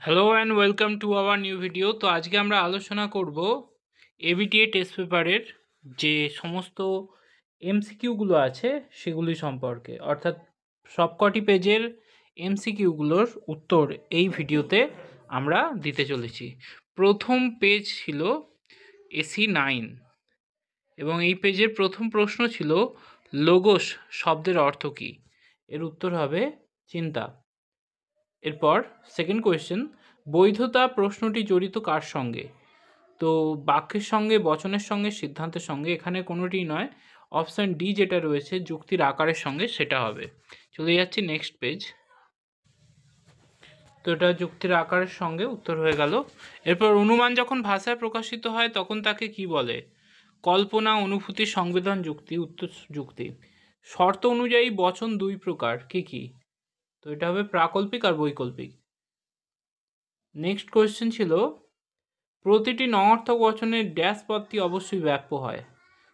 Hello and welcome to our new video. তো আজকে আমরা আলোচনা করব এবিটিএ টেস্ট পেপারের যে সমস্ত এমসিকিউগুলো আছে সেগুলি সম্পর্কে, অর্থাৎ সবকটি পেজের এমসিকিউগুলোর উত্তর এই ভিডিওতে আমরা দিতে চলেছি। প্রথম পেজ ছিল AC9 এবং এই পেজের প্রথম প্রশ্ন ছিল লোগোস শব্দের অর্থ কী? এর উত্তর হবে চিন্তা। এরপর সেকেন্ড কোয়েশ্চেন, বৈধতা প্রশ্নটি জড়িত কার সঙ্গে? তো বাক্যের সঙ্গে, বচনের সঙ্গে, সিদ্ধান্তের সঙ্গে, এখানে কোনোটি নয়, অপশান ডি যেটা রয়েছে যুক্তির আকারের সঙ্গে সেটা হবে। চলে যাচ্ছি নেক্সট পেজ। তো এটা যুক্তির আকারের সঙ্গে উত্তর হয়ে গেল। এরপর অনুমান যখন ভাষায় প্রকাশিত হয় তখন তাকে কি বলে? কল্পনা, অনুভূতি, সংবেদন, যুক্তি। উত্তর যুক্তি। শর্ত অনুযায়ী বচন দুই প্রকার, কি কি? তো এটা হবে প্রাকল্পিক আর বৈকল্পিক। নেক্সট কোয়েশ্চেন ছিল প্রতিটি নঙর্থক বচনের ড্যাশ পদটি অবশ্যই ব্যাপ্য হয়।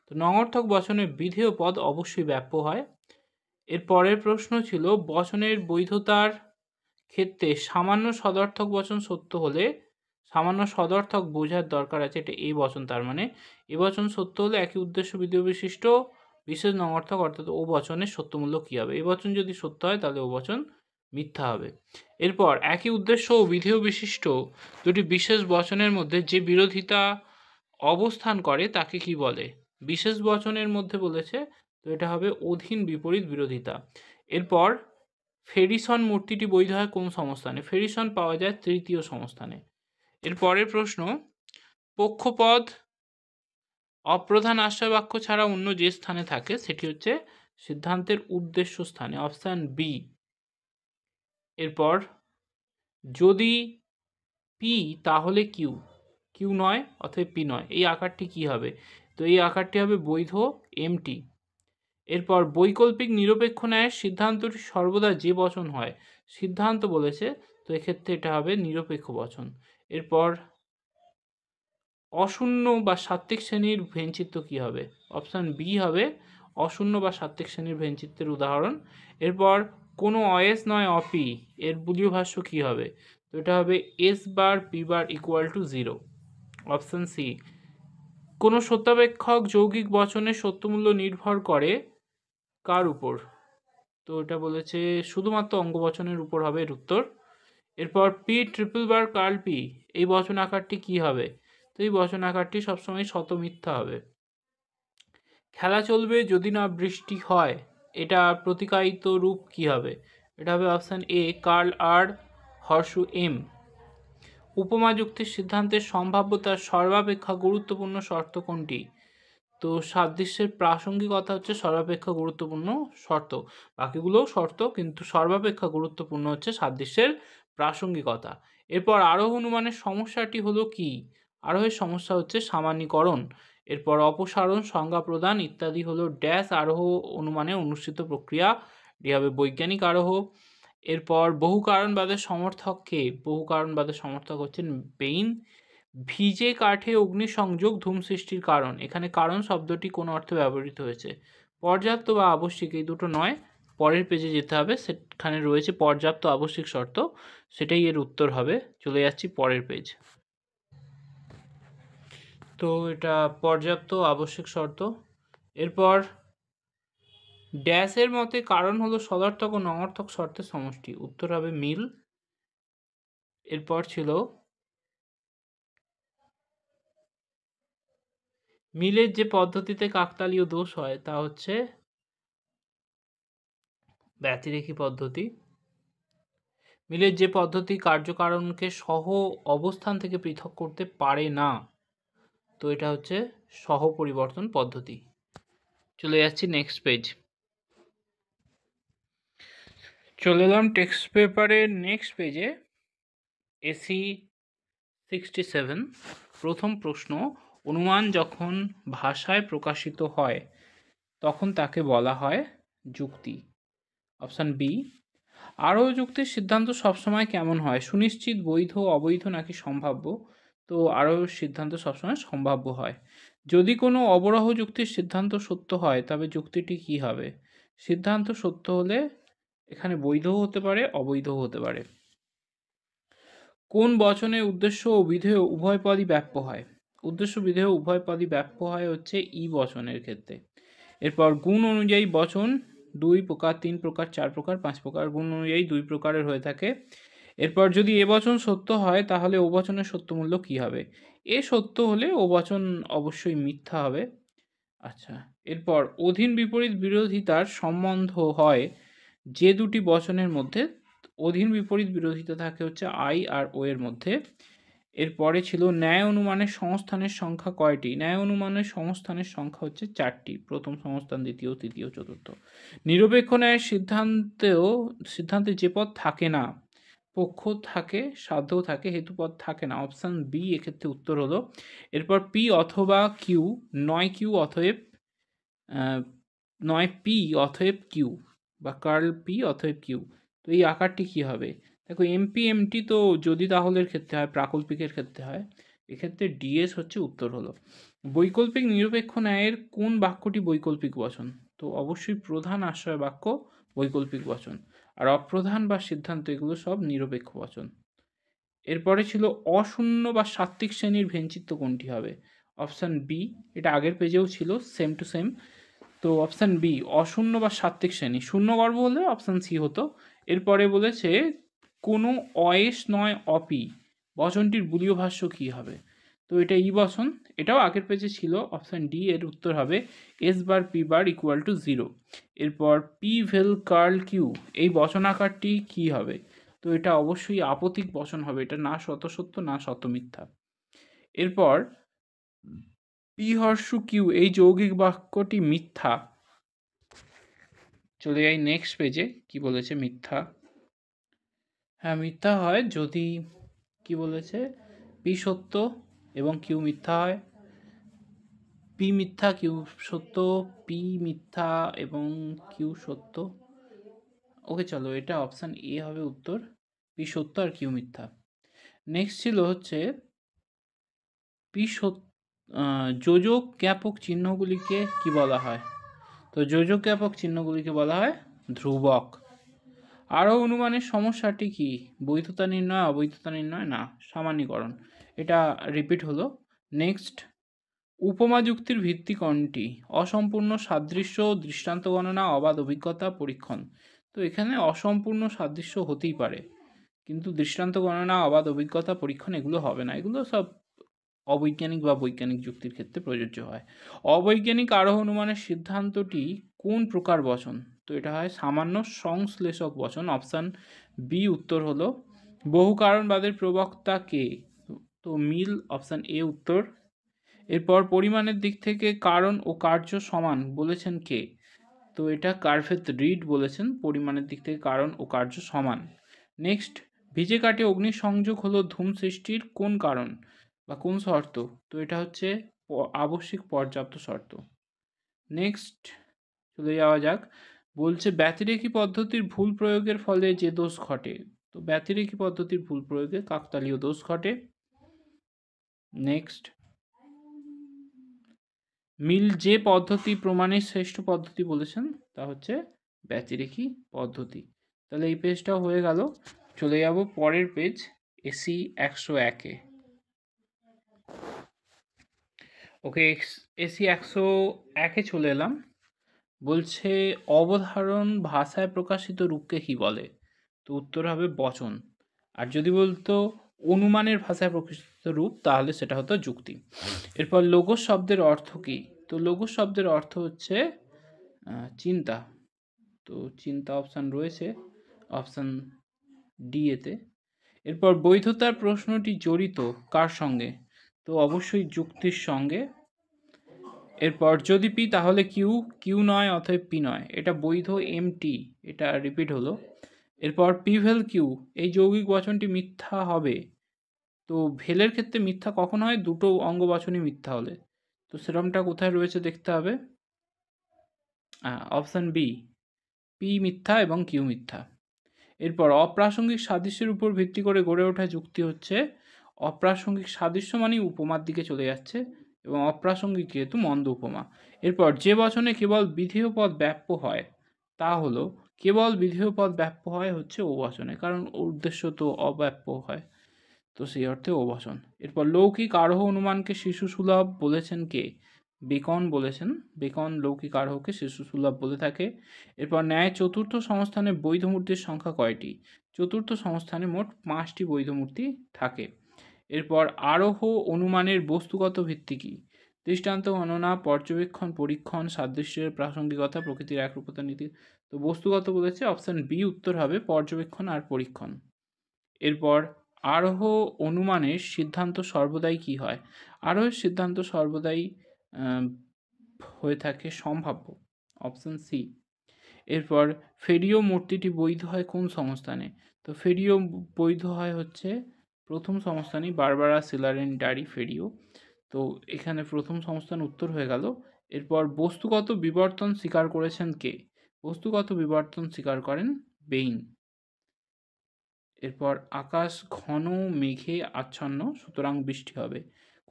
তো নঙর্থক বচনের বিধেয় পদ অবশ্যই ব্যাপ্য হয়। এর পরের প্রশ্ন ছিল বচনের বৈধতার ক্ষেত্রে সামান্য সদর্থক বচন সত্য হলে, সামান্য সদর্থক বোঝার দরকার আছে, এটা এই বচন, তার মানে এ বচন সত্য হলে একই উদ্দেশ্য বিধেয় বিশিষ্ট বিশেষ নঙর্থক অর্থাৎ ও বচনের সত্যমূল্য কী হবে? এই বচন যদি সত্য হয় তাহলে ও বচন মিথ্যা হবে। এরপর একই উদ্দেশ্য ও বিধেয় বিশিষ্ট দুটি বিশেষ বচনের মধ্যে যে বিরোধিতা অবস্থান করে তাকে কি বলে? বিশেষ বচনের মধ্যে বলেছে, তো এটা হবে অধীন বিপরীত বিরোধিতা। এরপর ফেরিসন মূর্তিটি বৈধ হয় কোন সংস্থানে? ফেরিসন পাওয়া যায় তৃতীয় সংস্থানে। এর পরের প্রশ্ন, পক্ষপদ অপ্রধান আশ্রয় বাক্য ছাড়া অন্য যে স্থানে থাকে সেটি হচ্ছে সিদ্ধান্তের উদ্দেশ্য স্থানে, অপশান বি। এরপর যদি পি তাহলে কিউ, কিউ নয় অথবা পি নয়, এই আকারটি কি হবে? তো এই আকারটি হবে বৈধ এমটি। এরপর বৈকল্পিক নিরপেক্ষ ন্যায়ের সিদ্ধান্তটি সর্বদা যে বচন হয়, সিদ্ধান্ত বলেছে, তো এক্ষেত্রে এটা হবে নিরপেক্ষ বচন। এরপর অশূন্য বা সাত্ত্বিক শ্রেণীর ভেনচিত্র কি হবে? অপশান বি হবে অশূন্য বা সাত্ত্বিক শ্রেণীর ভেনচিত্রের উদাহরণ। এরপর কোনো অএস নয় অপি, এর বুলীয় ভাষ্য কি হবে? তো এটা হবে S bar P bar equal to 0, option C. কোনো সত্যাপেক্ষক যৌগিক বচনের সত্যমূল্য নির্ভর করে কার উপর? তো এটা বলেছে শুধুমাত্র অঙ্গবচনের উপর হবে এর উত্তর। এরপর P triple bar curl P, এই বচন আকারটি কি হবে? তো এই বচন আকারটি সবসময় শত মিথ্যা হবে। খেলা চলবে যদি না বৃষ্টি হয়, এটা প্রতিকায়িত রূপ কি হবে? এটা হবে অপশান এ কার্ল আর হর্ষু এম। উপমা যুক্তির সিদ্ধান্তের সম্ভাব্যতার সর্বাপেক্ষা গুরুত্বপূর্ণ শর্ত কোনটি? তো সাদৃশ্যের প্রাসঙ্গিকতা হচ্ছে সর্বাপেক্ষা গুরুত্বপূর্ণ শর্ত, বাকিগুলোও শর্ত কিন্তু সর্বাপেক্ষা গুরুত্বপূর্ণ হচ্ছে সাদৃশ্যের প্রাসঙ্গিকতা। এরপর আরোহ অনুমানের সমস্যাটি হলো কি? আরোহের সমস্যা হচ্ছে সামান্যীকরণ। এরপর অপসারণ, সংজ্ঞা প্রদান ইত্যাদি হলো ড্যাশ আরোহ অনুমানে অনুষ্ঠিত প্রক্রিয়া, এটি হবে বৈজ্ঞানিক আরোহ। এরপর বহু কারণবাদের সমর্থক কে? বহু কারণবাদের সমর্থক হচ্ছেন বেইন। ভিজে কাঠে অগ্নিসংযোগ ধূম সৃষ্টির কারণ, এখানে কারণ শব্দটি কোন অর্থে ব্যবহৃত হয়েছে? পর্যাপ্ত বা আবশ্যিক, এই দুটো নয়, পরের পেজে যেতে হবে, সেখানে রয়েছে পর্যাপ্ত আবশ্যিক শর্ত, সেটাই এর উত্তর হবে। চলে যাচ্ছি পরের পেজ। তো এটা পর্যাপ্ত আবশ্যিক শর্ত। এরপর ড্যাশের মতে কারণ হলো সদর্থক ও নঙর্থক শর্তের সমষ্টি, উত্তর হবে মিল। এরপর ছিল মিলের যে পদ্ধতিতে কাকতালীয় দোষ হয় তা হচ্ছে ব্যতিরেকী পদ্ধতি। মিলের যে পদ্ধতি কার্যকারণকে সহ অবস্থান থেকে পৃথক করতে পারে না, তো এটা হচ্ছে সহ পরিবর্তন পদ্ধতি। চলে যাচ্ছি নেক্সট পেজ। চলে এলাম টেক্সট পেপারের নেক্সট পেজে। AC67 প্রথম প্রশ্ন, অনুমান যখন ভাষায় প্রকাশিত হয় তখন তাকে বলা হয় যুক্তি, অপশান বি। আরোহ যুক্তির সিদ্ধান্ত সবসময় কেমন হয়? সুনিশ্চিত, বৈধ, অবৈধ নাকি সম্ভাব্য? তো আরোহ সিদ্ধান্ত সবসময় সম্ভাব্য হয়। যদি কোনো অবরোহ যুক্তির সিদ্ধান্ত সত্য হয় তবে যুক্তিটি কি হবে? সিদ্ধান্ত সত্য হলে এখানে বৈধও হতে পারে অবৈধও হতে পারে। কোন বচনে উদ্দেশ্য ও বিধেয় উভয় পদই ব্যাপ্য হয়? উদ্দেশ্য বিধেয় উভয় পদই ব্যাপ্য হয় হচ্ছে ই বচনের ক্ষেত্রে। এরপর গুণ অনুযায়ী বচন 2 প্রকার, 3 প্রকার, 4 প্রকার, 5 প্রকার। গুণ অনুযায়ী 2 প্রকারের হয়ে থাকে। এরপর যদি এ বচন সত্য হয় তাহলে ও বচনের সত্য মূল্য কী হবে? এ সত্য হলে ও বচন অবশ্যই মিথ্যা হবে। আচ্ছা, এরপর অধীন বিপরীত বিরোধিতার সম্বন্ধ হয় যে দুটি বচনের মধ্যে। অধীন বিপরীত বিরোধিতা থাকে হচ্ছে আই আর ও এর মধ্যে। এরপরে ছিল ন্যায় অনুমানের সংস্থানের সংখ্যা কয়টি? ন্যায় অনুমানের সংস্থানের সংখ্যা হচ্ছে 4টি। প্রথম সংস্থান, দ্বিতীয়, তৃতীয়, চতুর্থ। নিরপেক্ষ ন্যায়ের সিদ্ধান্তে যে পদ থাকে না, পক্ষ থাকে, সাধ্য থাকে, হেতুপদ থাকে না। অপশান বি এক্ষেত্রে উত্তর হলো। এরপর পি অথবা কিউ নয় কিউ অতএব নয় পি অতএব কিউ, বা কার্ল পি অতএব কিউ। তো এই আকারটি কি হবে? দেখো এমপি এমটি তো যদি তাহলের ক্ষেত্রে হয়, প্রাকল্পিকের ক্ষেত্রে হয়। এক্ষেত্রে ডিএস হচ্ছে উত্তর হলো। বৈকল্পিক নিরপেক্ষ ন্যায়ের কোন বাক্যটি বৈকল্পিক বচন? তো অবশ্যই প্রধান আশ্রয় বাক্য বৈকল্পিক বচন, আর অপ্রধান বা সিদ্ধান্ত এগুলো সব নিরপেক্ষ বচন। এরপরে ছিল অশূন্য বা সাত্ত্বিক শ্রেণীর ভেঞ্চিত্ত কোনটি হবে? অপশান বি, এটা আগের পেজেও ছিল, সেম টু সেম। তো অপশান বি অশূন্য বা সাত্ত্বিক শ্রেণী। শূন্যগর্ভ হলে অপশান সি হতো। এরপরে বলেছে কোনো অয়েস নয় অপি বচনটির বুলীয় ভাষ্য কী হবে? তো এটা ই বচন, এটাও আগের পেজে ছিল। অপশান ডি এর উত্তর হবে S bar P bar equal to 0। এরপর পি ভেল কার্ল কিউ এই বচন আকারটি কী হবে? তো এটা অবশ্যই আপতিক বচন হবে, এটা না শত সত্য না শত মিথ্যা। এরপর পি হর্ষু কিউ এই যৌগিক বাক্যটি মিথ্যা। চলে যাই নেক্সট পেজে, কি বলেছে মিথ্যা। হ্যাঁ, মিথ্যা হয় যদি কি বলেছে পি সত্য এবং কিউ মিথ্যা হয়। পি মিথ্যা, কিউ সত্য, পি মিথ্যা এবং কিউ সত্য। ওকে চলো, এটা অপশান এ হবে উত্তর, পি সত্য আর কিউ মিথ্যা। নেক্সট ছিল হচ্ছে পি সত্য যোজক জ্ঞাপক চিহ্নগুলিকে কি বলা হয়? তো যোজক জ্ঞাপক চিহ্নগুলিকে বলা হয় ধ্রুবক। আরও অনুমানের সমস্যাটি কি? বৈধতা নির্ণয়, অবৈধতা নির্ণয় না সামান্যীকরণ। এটা রিপিট হলো। নেক্সট, উপমা যুক্তির ভিত্তি কোনটি? অসম্পূর্ণ সাদৃশ্য, দৃষ্টান্ত গণনা, অবাধ অভিজ্ঞতা, পরীক্ষণ। তো এখানে অসম্পূর্ণ সাদৃশ্য হতেই পারে, কিন্তু দৃষ্টান্ত গণনা, অবাধ অভিজ্ঞতা, পরীক্ষণ এগুলো হবে না। এগুলো সব অবৈজ্ঞানিক বা বৈজ্ঞানিক যুক্তির ক্ষেত্রে প্রযোজ্য হয়। অবৈজ্ঞানিক আরোহ অনুমানের সিদ্ধান্তটি কোন প্রকার বচন? তো এটা হয় সামান্য সংশ্লেষক বচন। অপশান বি উত্তর হলো। বহু কারণবাদের প্রবক্তা কে? তো মিল, অপশান এ উত্তর। এরপর পরিমাণের দিক থেকে কারণ ও কার্য সমান বলেছেন কে? তো এটা কার্ভেত রিড বলেছেন পরিমাণের দিক থেকে কারণ ও কার্য সমান। নেক্সট, ভিজে কাঠে অগ্নিসংযোগ হলো ধূম সৃষ্টির কোন কারণ বা কোন শর্ত? তো এটা হচ্ছে আবশ্যিক পর্যাপ্ত শর্ত। নেক্সট চলে যাওয়া যাক, বলছে ব্যতিরেকি পদ্ধতির ভুল প্রয়োগের ফলে যে দোষ ঘটে। তো ব্যতিরেকি পদ্ধতির ভুল প্রয়োগে কাকতালীয় দোষ ঘটে। নেক্সট, মিল যে পদ্ধতি প্রমাণের শ্রেষ্ঠ পদ্ধতি বলেছেন তা হচ্ছে ব্যতিরেকি পদ্ধতি। তাহলে এই পেজটাও হয়ে গেল। চলে যাব পরের পেজ এসি 101-এ। ওকে, এসি 101-এ চলে এলাম। বলছে অবধারণ ভাষায় প্রকাশিত রূপকে কি বলে? তো উত্তর হবে বচন। আর যদি বলতো অনুমানের ভাষায় প্রকাশিত রূপ তাহলে সেটা হতো যুক্তি। এরপর লোগোস শব্দের অর্থ কি? তো লোগোস শব্দের অর্থ হচ্ছে চিন্তা। তো চিন্তা অপশান রয়েছে অপশান ডি এতে। এরপর বৈধতার প্রশ্নটি জড়িত কার সঙ্গে? তো অবশ্যই যুক্তির সঙ্গে। এরপর যদি পি তাহলে কিউ, কিউ নয় অতএব পি নয়, এটা বৈধ এমটি, এটা রিপিট হলো। এরপর পি ভেল কিউ এই যৌগিক বচনটি মিথ্যা হবে। তো ভেলের ক্ষেত্রে মিথ্যা কখন হয়? দুটো অঙ্গবাচনই মিথ্যা হলে। তো সেরমটা কোথায় রয়েছে দেখতে হবে। অপশান বি, পি মিথ্যা এবং কিউ মিথ্যা। এরপর অপ্রাসঙ্গিক সাদৃশ্যের উপর ভিত্তি করে গড়ে ওঠা যুক্তি হচ্ছে অপ্রাসঙ্গিক সাদৃশ্য মানেই উপমার দিকে চলে যাচ্ছে, এবং অপ্রাসঙ্গিক যেহেতু মন্দ উপমা। এরপর যে বচনে কেবল বিধেয় পদ ব্যাপ্য হয় তা হলো, কেবল বিধেয় পদ ব্যাপ্য হয় হচ্ছে ও বচনে, কারণ উদ্দেশ্য তো অব্যাপ্য হয়। তো সেই অর্থে ও বচন। এরপর লৌকিক আরোহ অনুমানকে শিশু সুলভ বলেছেন কে? বেকন বলেছেন। বেকন লৌকিক আরোহকে শিশু সুলভ বলে থাকে। এরপর ন্যায় চতুর্থ সংস্থানে বৈধ মূর্তির সংখ্যা কয়টি? চতুর্থ সংস্থানে মোট 5টি বৈধ মূর্তি থাকে। এরপর আরোহ অনুমানের বস্তুগত ভিত্তি কী? দৃষ্টান্ত গণনা, পর্যবেক্ষণ, পরীক্ষণ, সাদৃশ্যের প্রাসঙ্গিকতা, প্রকৃতির একরূপতা নীতি। তো বস্তুগত বলেছে, অপশান বি উত্তর হবে পর্যবেক্ষণ আর পরীক্ষণ। এরপর আরোহ অনুমানের সিদ্ধান্ত সর্বদাই কি হয়? আরোহের সিদ্ধান্ত সর্বদাই হয়ে থাকে সম্ভাব্য, অপশান সি। এরপর ফেরিও মূর্তিটি বৈধ হয় কোন সংস্থানে? তো ফেরিও বৈধ হয় হচ্ছে প্রথম সংস্থানই বারবারা সিলারেন্ডারি ফেরিও। তো এখানে প্রথম সংস্থান উত্তর হয়ে গেল। এরপর বস্তুগত বিবর্তন স্বীকার করেছেন কে? বস্তুগত বিবর্তন স্বীকার করেন বেইন। এরপর আকাশ ঘন মেঘে আচ্ছন্ন, সুতরাং বৃষ্টি হবে।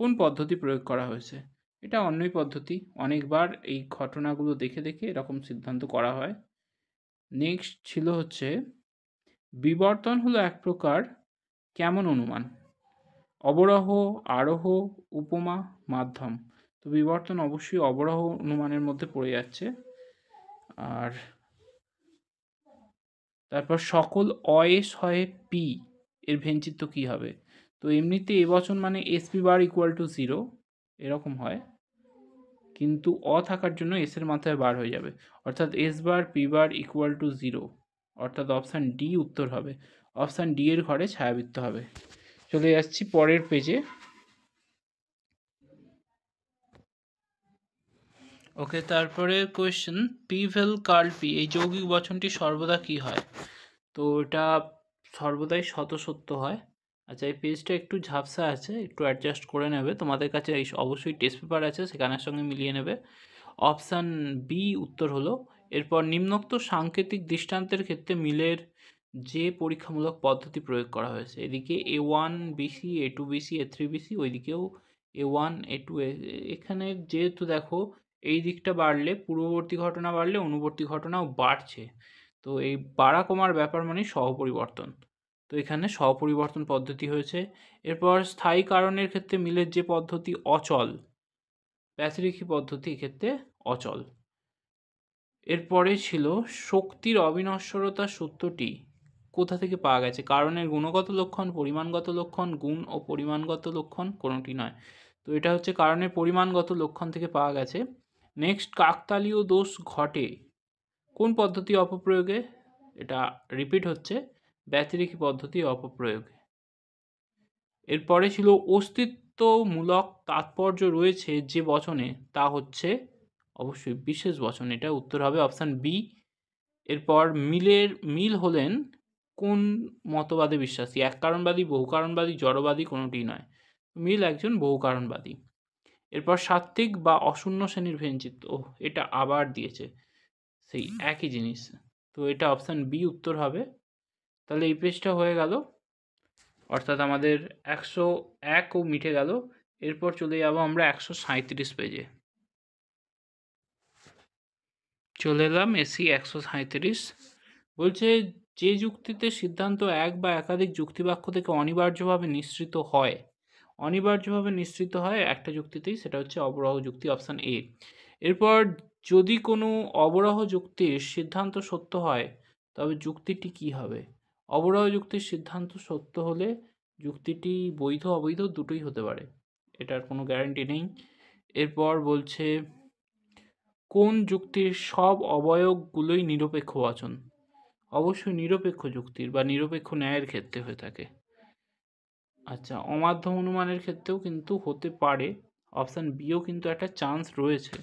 কোন পদ্ধতি প্রয়োগ করা হয়েছে? এটা অন্যই পদ্ধতি। অনেকবার এই ঘটনাগুলো দেখে দেখে এরকম সিদ্ধান্ত করা হয়। নেক্সট ছিল হচ্ছে বিবর্তন হলো এক প্রকার কেমন অনুমান? অবরোহ, আরোহ, উপমা, মাধ্যম। তো বিবর্তন অবশ্যই অবরোহ অনুমানের মধ্যে পড়ে যাচ্ছে। আর তারপর সকল অয়ে শয়ে পি এর ভেঞ্চিত্র কী হবে? তো এমনিতে এবচন মানে এসপি বার ইকুয়াল টু 0 এরকম হয়, কিন্তু অ থাকার জন্য এসের মাথায় বার হয়ে যাবে, অর্থাৎ S bar P bar equal to 0, অর্থাৎ অপশান ডি উত্তর হবে। অপশান ডি এর ঘরে ছায়াবৃত্ত হবে। চলে যাচ্ছি পরের পেজে। ওকে, তারপরে question, P vel curl P এই যৌগিক বচনটি সর্বদা কি হয়? তো এটা সর্বদাই শতসত্য হয়। আচ্ছা, এই পেজটা একটু ঝাপসা আছে, একটু অ্যাডজাস্ট করে নেবে। তোমাদের কাছে অবশ্যই টেস্ট পেপার আছে, সেখানের সঙ্গে মিলিয়ে নেবে। অপশান বি উত্তর হলো। এরপর নিম্নোক্ত সাংকেতিক দৃষ্টান্তের ক্ষেত্রে মিলের যে পরীক্ষামূলক পদ্ধতি প্রয়োগ করা হয়েছে, এদিকে A1 BC, A2 BC, A3 BC, ওইদিকেও A1 A2, এখানে যেহেতু দেখো এই দিকটা বাড়লে পূর্ববর্তী ঘটনা বাড়লে অনুবর্তী ঘটনাও বাড়ছে, তো এই বাড়া কমার ব্যাপার মানে সহপরিবর্তন। তো এখানে সহপরিবর্তন পদ্ধতি হয়েছে। এরপর স্থায়ী কারণের ক্ষেত্রে মিলের যে পদ্ধতি অচল, প্যাসিরিকি পদ্ধতি এক্ষেত্রে অচল। এরপরে ছিল শক্তির অবিনশ্বরতার সূত্রটি কোথা থেকে পাওয়া গেছে? কারণের গুণগত লক্ষণ, পরিমাণগত লক্ষণ, গুণ ও পরিমাণগত লক্ষণ, কোনোটি নয়। তো এটা হচ্ছে কারণের পরিমাণগত লক্ষণ থেকে পাওয়া গেছে। নেক্সট, কাকতালীয় দোষ ঘটে কোন পদ্ধতি অপপ্রয়োগে? এটা রিপিট হচ্ছে, ব্যতিরেকি পদ্ধতি অপপ্রয়োগে। এরপরে ছিল অস্তিত্বমূলক তাৎপর্য রয়েছে যে বচনে, তা হচ্ছে অবশ্যই বিশেষ বচন, এটা উত্তর হবে অপশান বি। এরপর মিল হলেন কোন মতবাদে বিশ্বাসী? এক কারণবাদী, বহু কারণবাদী, জড়বাদী, কোনোটি নয়। মিল একজন বহু কারণবাদী। এরপর সাত্ত্বিক বা অশূন্য শ্রেণীর ভেঞ্চিত্র, এটা আবার দিয়েছে সেই একই জিনিস, তো এটা অপশান বি উত্তর হবে। তাহলে এই পেজটা হয়ে গেল, অর্থাৎ আমাদের 101ও মিটে গেল। এরপর চলে যাব আমরা 137 পেজে। চলে এলাম এসি 137। বলছে, যে যুক্তিতে সিদ্ধান্ত এক বা একাধিক যুক্তিবাক্য থেকে অনিবার্যভাবে নিঃসৃত হয়, অনিবার্যভাবে নিঃসৃত হয় একটা যুক্তিতেই, সেটা হচ্ছে অবরাহ যুক্তি, অপশান এ। এরপর যদি কোনো অবরাহ যুক্তির সিদ্ধান্ত সত্য হয় তবে যুক্তিটি কি হবে? অবরাহ যুক্তির সিদ্ধান্ত সত্য হলে যুক্তিটি বৈধ অবৈধ দুটোই হতে পারে, এটার কোনো গ্যারান্টি নেই। এরপর বলছে কোন যুক্তির সব অবয়বগুলোই নিরপেক্ষ বচন? অবশ্যই নিরপেক্ষ যুক্তির বা নিরপেক্ষ ন্যায়ের ক্ষেত্রে হয়ে থাকে। আচ্ছা, অমাধ্যম অনুমানের ক্ষেত্রেও কিন্তু হতে পারে, অপশান বিও কিন্তু একটা চান্স রয়েছে,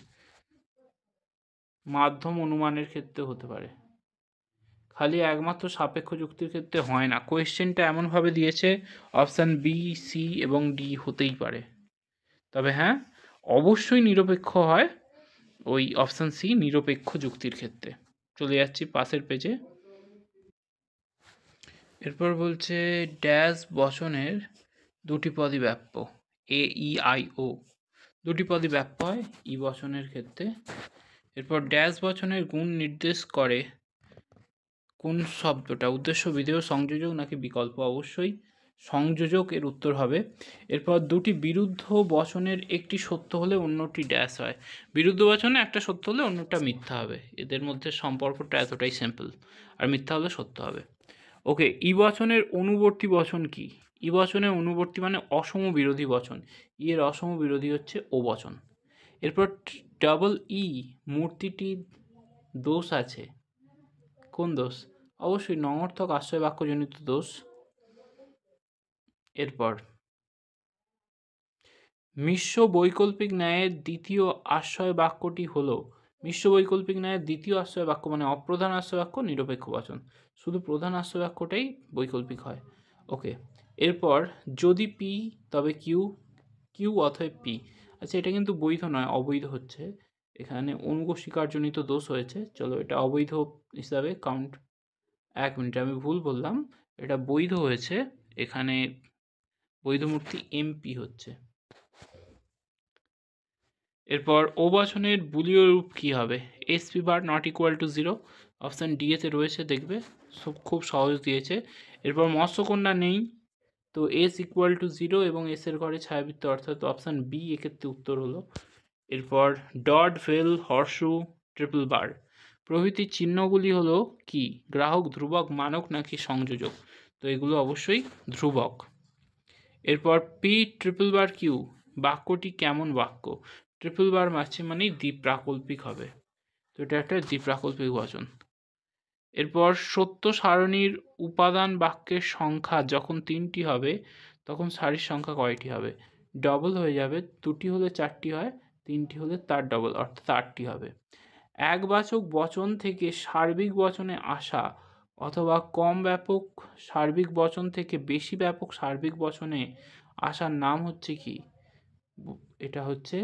মাধ্যম অনুমানের ক্ষেত্রে হতে পারে, খালি একমাত্র সাপেক্ষ যুক্তির ক্ষেত্রে হয় না। কোয়েশ্চেনটা এমনভাবে দিয়েছে অপশান বি, সি এবং ডি হতেই পারে, তবে হ্যাঁ অবশ্যই নিরপেক্ষ হয় ওই অপশান সি নিরপেক্ষ যুক্তির ক্ষেত্রে। চলে যাচ্ছি পাশের পেজে। এরপর বলছে ড্যাশ বচনের দুটি পদই ব্যাপ্য, এ ই আই ও দুটি পদই ব্যাপ্য হয় ই বচনের ক্ষেত্রে। এরপর ড্যাশ বচনের গুণ নির্দেশ করে কোন শব্দটা? উদ্দেশ্য, বিধেয়, সংযোজক নাকি বিকল্প? অবশ্যই সংযোজক এর উত্তর হবে। এরপর দুটি বিরুদ্ধ বচনের একটি সত্য হলে অন্যটি ড্যাশ হয়। বিরুদ্ধ বচনে একটা সত্য হলে অন্যটা মিথ্যা হবে, এদের মধ্যে সম্পর্কটা এতটাই সিম্পল। আর মিথ্যা হলে সত্য হবে। ওকে, ই বচনের অনুবর্তী বচন কি? ই বচনের অনুবর্তী মানে অসম বিরোধী বচন। এর অসম বিরোধী হচ্ছে ও বচন। এরপর ডাবল ই মূর্তিটি দোষ আছে, কোন দোষ? অবশ্যই নঙর্থক আশ্রয় বাক্যজনিত দোষ। এরপর মিশ্র বৈকল্পিক ন্যায়ের দ্বিতীয় আশ্রয় বাক্যটি হলো, মিশ্র বৈকল্পিক ন্যায়ের দ্বিতীয় আশ্রয় বাক্য মানে অপ্রধান আশ্রয় বাক্য নিরপেক্ষ বচন, শুধু প্রধান আশ্রয় বাক্যটাই বৈকল্পিক হয়। ওকে, এরপর যদি পি তবে কিউ, কিউ অথবা পি। আচ্ছা, এটা কিন্তু বৈধ নয়, অবৈধ হচ্ছে, এখানে অনুস্বীকারজনিত দোষ হয়েছে। চলো এটা অবৈধ হিসাবে কাউন্ট। এক মিনিট, আমি ভুল বললাম, এটা বৈধ হয়েছে, এখানে বৈধ মূর্তি এমপি হচ্ছে। এরপর ও বচনের বুলীয় রূপ কী হবে? SP bar not equal to 0, option D এতে রয়েছে, দেখবে খুব সহজ দিয়েছে। এরপর মৎস্যকন্যা নেই, তো এস ইকুয়াল টু 0 এবং এসের ঘরে ছায়াবৃত্ত, অর্থাৎ অপশান বি এক্ষেত্রে উত্তর হলো। এরপর ডট, ভেল, হর্ষু, ট্রিপল বার প্রভৃতির চিহ্নগুলি হলো কি? গ্রাহক, ধ্রুবক, মানক নাকি সংযোজক? তো এগুলো অবশ্যই ধ্রুবক। এরপর পি ট্রিপল বার কিউ বাক্যটি কেমন বাক্য? ট্রিপল বার মারছে মানেই দ্বিপ্রাকল্পিক হবে, তো এটা একটা দ্বিপ্রাকল্পিক বচন। এরপর সত্য সারণীর উপাদান বাক্যের সংখ্যা যখন 3টি হবে তখন সারির সংখ্যা কয়টি হবে? ডবল হয়ে যাবে, 2টি হলে 4টি হয়, 3টি হলে তার ডবল অর্থাৎ 8টি হবে। একবাচক বচন থেকে সার্বিক বচনে আসা অথবা কম ব্যাপক সার্বিক বচন থেকে বেশি ব্যাপক সার্বিক বচনে আসার নাম হচ্ছে কি? এটা হচ্ছে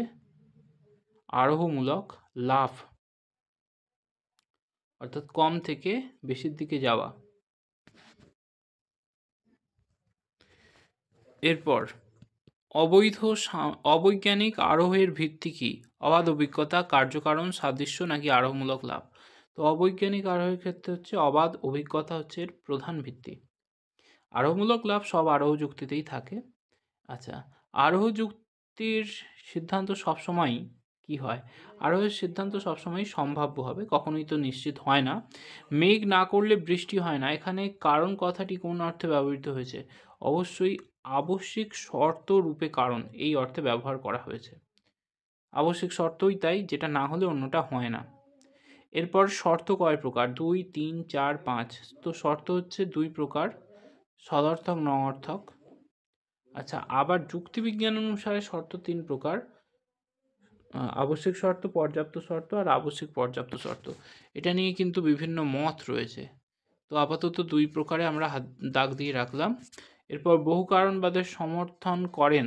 আরোহমূলক লাভ, অর্থাৎ কম থেকে বেশির দিকে যাওয়া। এরপর অবৈজ্ঞানিক আরোহের ভিত্তি কি? অবাধ অভিজ্ঞতা, কার্যকারণ, সাদৃশ্য নাকি আরোহমূলক লাভ? তো অবৈজ্ঞানিক আরোহের ক্ষেত্রে হচ্ছে অবাধ অভিজ্ঞতা হচ্ছে এর প্রধান ভিত্তি। আরোহমূলক লাভ সব আরোহ যুক্তিতেই থাকে। আচ্ছা, আরোহ যুক্তির সিদ্ধান্ত সবসময় কি হয়? আরোহের সিদ্ধান্ত সবসময় সম্ভাব্য হবে, কখনোই তো নিশ্চিত হয় না। মেঘ না করলে বৃষ্টি হয় না, এখানে কারণ কথাটি কোন অর্থে ব্যবহৃত হয়েছে? অবশ্যই আবশ্যিক শর্ত রূপে কারণ এই অর্থে ব্যবহার করা হয়েছে। আবশ্যিক শর্তই তাই, যেটা না হলে অন্যটা হয় না। এরপর শর্ত কয় প্রকার? 2, 3, 4, 5। তো শর্ত হচ্ছে 2 প্রকার, সদর্থক, নঅর্থক। আচ্ছা, আবার যুক্তিবিজ্ঞান অনুসারে শর্ত 3 প্রকার, আবশ্যিক শর্ত, পর্যাপ্ত শর্ত আর আবশ্যিক পর্যাপ্ত শর্ত। এটা নিয়ে কিন্তু বিভিন্ন মত রয়েছে, তো আপাতত 2 প্রকারে আমরা দাগ দিয়ে রাখলাম। এরপর বহু কারণবাদের সমর্থন করেন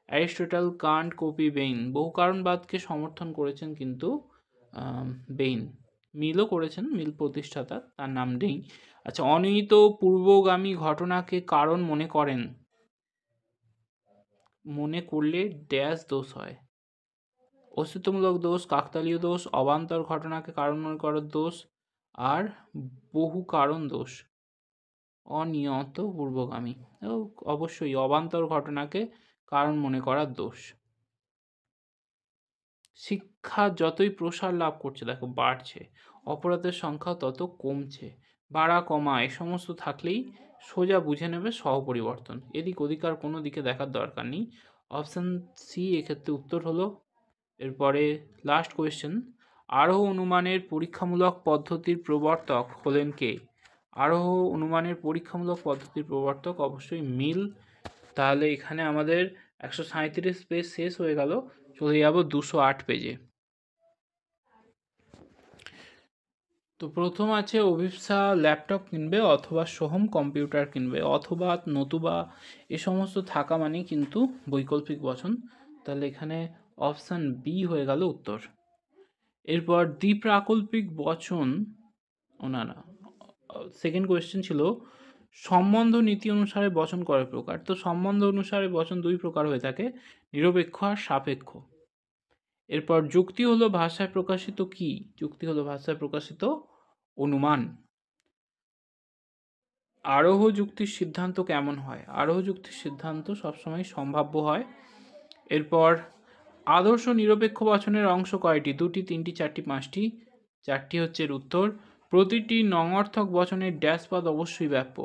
অ্যারিস্টটল, কান্ট, কপি, বেইন। বহু কারণবাদকে সমর্থন করেছেন কিন্তু বেইন। মিলও করেছেন, মিল প্রতিষ্ঠাতা, তার নাম নেই। আচ্ছা, অনিহিত পূর্বগামী ঘটনাকে কারণ মনে করেন, মনে করলে ড্যাশ দোষ হয়? অস্তিত্বমূলক দোষ, কাকতালীয় দোষ, অবান্তর ঘটনাকে কারণ মনে করার দোষ, আর বহু কারণ দোষ, অনিয়ত পূর্বগামী। অবশ্যই অবান্তর ঘটনাকে কারণ মনে করার দোষ। শিক্ষা যতই প্রসার লাভ করছে, দেখো বাড়ছে, অপরাধের সংখ্যা তত কমছে। বাড়া কমা এ সমস্ত থাকলেই সোজা বুঝে নেবে সহপরিবর্তন, এদিক ওদিক আর কোনো দিকে দেখার দরকার নেই। অপশান সি এক্ষেত্রে উত্তর হলো। এরপরে লাস্ট কোয়েশ্চেন, আরোহ অনুমানের পরীক্ষামূলক পদ্ধতির প্রবর্তক হলেন কে? আরোহ অনুমানের পরীক্ষামূলক পদ্ধতির প্রবর্তক অবশ্যই মিল। তাহলে এখানে আমাদের 137 পেজ শেষ হয়ে গেল, চলে যাব 208 পেজে। তো প্রথম আছে অভিপ্সা ল্যাপটপ কিনবে অথবা সোহম কম্পিউটার কিনবে, অথবা নতুবা এ সমস্ত থাকা মানে কিন্তু বৈকল্পিক বচন, তাহলে এখানে অপশান বি হয়ে গেল উত্তর। এরপর দ্বিপ্রাকল্পিক বচন, না, সেকেন্ড কোয়েশ্চেন ছিল সম্বন্ধ নীতি অনুসারে বচন কয় প্রকার? তো সম্বন্ধ অনুসারে বচন 2 প্রকার হয়ে থাকে, নিরপেক্ষ আর সাপেক্ষ। এরপর যুক্তি হলো ভাষায় প্রকাশিত কি? যুক্তি হলো ভাষায় প্রকাশিত অনুমান। আরোহ যুক্তির সিদ্ধান্ত কেমন হয়? আরোহ যুক্তির সিদ্ধান্ত সবসময় সম্ভাব্য হয়। এরপর আদর্শ নিরপেক্ষ বচনের অংশ কয়টি? 2টি, 3টি, 4টি, 5টি? 4টি হচ্ছে এর উত্তর। প্রতিটি নঙর্থক বচনের ড্যাশ পদ অবশ্যই ব্যাপ্য।